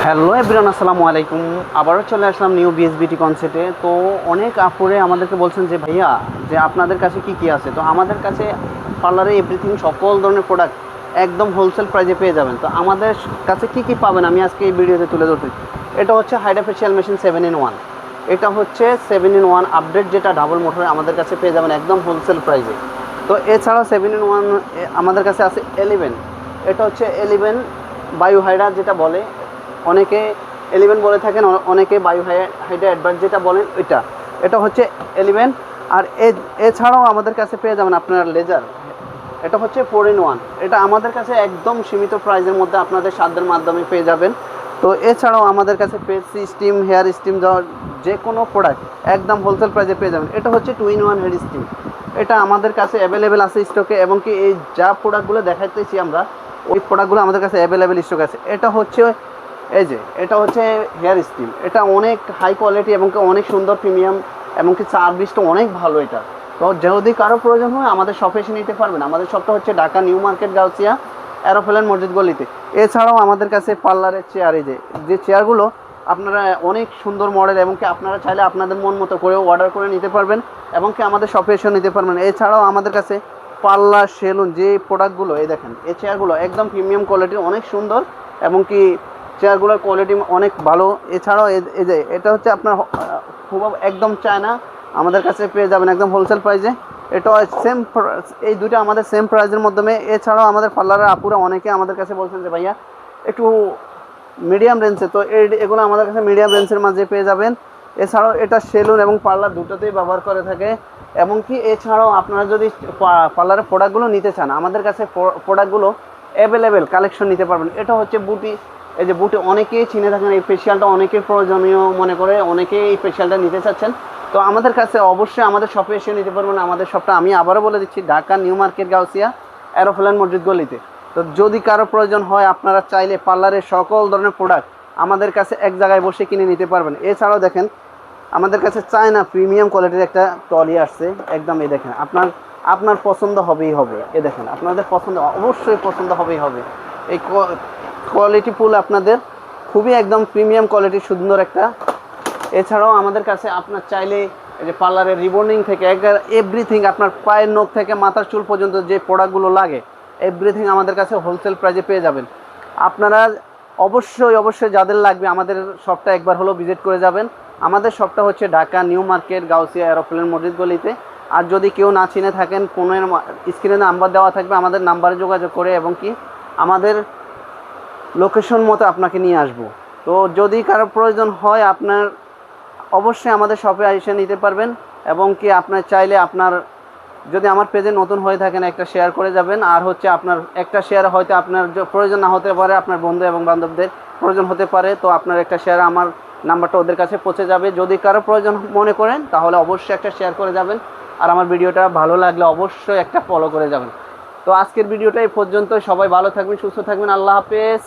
Hello everyone, আসসালামু আলাইকুম। আবারও চলে আসলাম নিউ বিএসবিটি কনসেপ্টে। তো অনেক আপুরে আমাদেরকে বলছেন যে ভাইয়া, যে আপনাদের কাছে কি কি আছে। তো আমাদের কাছে পার্লারে এভরিথিং, সকল ধরনের প্রোডাক্ট একদম হোলসেল প্রাইজে পেয়ে যাবেন। তো আমাদের কাছে কি কি পাবেন আমি আজকে এই ভিডিওতে তুলে ধরছি। এটা হচ্ছে হাইড্রা ফেশিয়াল মেশিন 7-in-1। এটা হচ্ছে 7-in-1 আপডেট, যেটা ডাবল মোটর আমাদের কাছে পেয়ে যাবেন একদম হোলসেল প্রাইজে। তো এছাড়াও 7-in-1 আমাদের কাছে আছে 11। এটা হচ্ছে 11 বায়ু হাইড্রা, যেটা বলে অনেকে 11 বলে থাকেন, অনেকে বায়ু হাইড্রা অ্যাডভান্স যেটা বলেন ওইটা। এটা হচ্ছে 11। আর এছাড়াও আমাদের কাছে পেয়ে যাবেন আপনার লেজার। এটা হচ্ছে 4-in-1। এটা আমাদের কাছে একদম সীমিত প্রাইসের মধ্যে আপনাদের সাধ্যের মাধ্যমে পেয়ে যাবেন। তো এছাড়াও আমাদের কাছে ফেস স্টিম, হেয়ার স্টিম, যে কোনো প্রোডাক্ট একদম হোলসেল প্রাইসে পেয়ে যাবেন। এটা হচ্ছে 2-in-1 হেয়ার স্টিম। এটা আমাদের কাছে অ্যাভেলেবেল আছে স্টকে, এবং কি এই যা প্রোডাক্টগুলো দেখাইতেছি আমরা, ওই প্রোডাক্টগুলো আমাদের কাছে অ্যাভেলেবেল স্টক আছে। এটা হচ্ছে এই যে, এটা হচ্ছে হেয়ার স্টিম। এটা অনেক হাই কোয়ালিটি এবং অনেক সুন্দর প্রিমিয়াম, এমনকি সার্ভিসটা অনেক ভালো এটা। তো যদি কারো প্রয়োজন হয় আমাদের শপে এসে নিতে পারবেন। আমাদের শপটা হচ্ছে Dhaka new market, Gausia, aeroplane মসজিদ গলিতে। এছাড়াও আমাদের কাছে পার্লারের চেয়ার, এই যে চেয়ারগুলো আপনারা অনেক সুন্দর মডেল, এবং কি আপনারা চাইলে আপনাদের মন মতো করেও অর্ডার করে নিতে পারবেন, এবং কি আমাদের শপে এসেও নিতে পারবেন। এছাড়াও আমাদের কাছে পার্লার, সেলুন, যে প্রোডাক্টগুলো, এই দেখেন এই চেয়ারগুলো একদম প্রিমিয়াম কোয়ালিটির, অনেক সুন্দর, এবং কি চেয়ারগুলোর কোয়ালিটি অনেক ভালো। এছাড়াও এই যে এটা হচ্ছে আপনার খুব একদম চায়না, আমাদের কাছে পেয়ে যাবেন একদম হোলসেল প্রাইসে। এটা সেম, এই দুটো আমাদের সেম প্রাইসের মাধ্যমে। এছাড়াও আমাদের পার্লারের আপুরা অনেকে আমাদের কাছে বলছেন যে ভাইয়া একটু মিডিয়াম রেঞ্জে, তো এগুলো আমাদের কাছে মিডিয়াম রেঞ্জের মাঝে পেয়ে যাবেন। এছাড়াও এটা সেলুন এবং পার্লার দুটোতেই ব্যবহার করে থাকে। এমনকি এছাড়াও আপনারা যদি পার্লারের প্রোডাক্টগুলো নিতে চান, আমাদের কাছে প্রোডাক্টগুলো অ্যাভেলেবেল কালেকশন নিতে পারবেন। এটা হচ্ছে বুটি। এই যে বুটি অনেকেই চিনে থাকেন, এই ফেশিয়ালটা অনেকের প্রয়োজনীয় মনে করে, অনেকেই এই ফেশিয়ালটা নিতে চাচ্ছেন। তো আমাদের কাছে অবশ্যই আমাদের শপে এসে নিতে পারবেন। আমাদের শপটা আমি আবারও বলে দিচ্ছি, Dhaka new market, Gausia, aeroplane মসজিদ গলিতে। তো যদি কারো প্রয়োজন হয়, আপনারা চাইলে পার্লারের সকল ধরনের প্রোডাক্ট আমাদের কাছে এক জায়গায় বসে কিনে নিতে পারবেন। এছাড়াও দেখেন আমাদের কাছে চায়না প্রিমিয়াম কোয়ালিটির একটা ট্রলি আসছে, একদম এই দেখেন, আপনার পছন্দ হবেই হবে। এ দেখেন, আপনাদের পছন্দ অবশ্যই পছন্দ হবেই হবে। এই কোয়ালিটি ফুল আপনাদের খুবই একদম প্রিমিয়াম কোয়ালিটির সুন্দর একটা। এছাড়াও আমাদের কাছে আপনার চাইলে এই যে পার্লারের রিবন্ডিং থেকে এভরিথিং, আপনার পায়ের নখ থেকে মাথার চুল পর্যন্ত যে প্রোডাক্টগুলো লাগে এভরিথিং আমাদের কাছে হোলসেল প্রাইসে পেয়ে যাবেন। আপনারা অবশ্যই যাদের লাগবে আমাদের শপটা একবার হলো ভিজিট করে যাবেন। আমাদের শপটা হচ্ছে Dhaka new market, Gausia, aeroplane মসজিদ গলিতে। আর যদি কেউ না চিনে থাকেন, ফোনের স্ক্রিনে নাম্বার দেওয়া থাকবে, আমাদের নাম্বারে যোগাযোগ করে এবং কি আমাদের লোকেশন মতো আপনাকে নিয়ে আসব। তো যদি কারো প্রয়োজন হয়, আপনার অবশ্যই আমাদের শপে এসে নিতে পারবেন। এবং কি আপনার চাইলে, আপনার যদি আমার পেজে নতুন হয়ে থাকেন, একটা শেয়ার করে যাবেন। আর হচ্ছে আপনার একটা শেয়ার হয়তো আপনার প্রয়োজন না হতে পারে, আপনার বন্ধু এবং বান্ধবদের প্রয়োজন হতে পারে। তো আপনার একটা শেয়ার আমার নাম্বারটা ওদের কাছে পৌঁছে যাবে। যদি কারো প্রয়োজন মনে করেন তাহলে অবশ্যই একটা শেয়ার করে যাবেন। আর আমার ভিডিওটা ভালো লাগলে অবশ্যই একটা ফলো করে যাবেন। তো আজকের ভিডিওটা এই পর্যন্ত। সবাই ভালো থাকবেন, সুস্থ থাকবেন। আল্লাহ হাফেজ।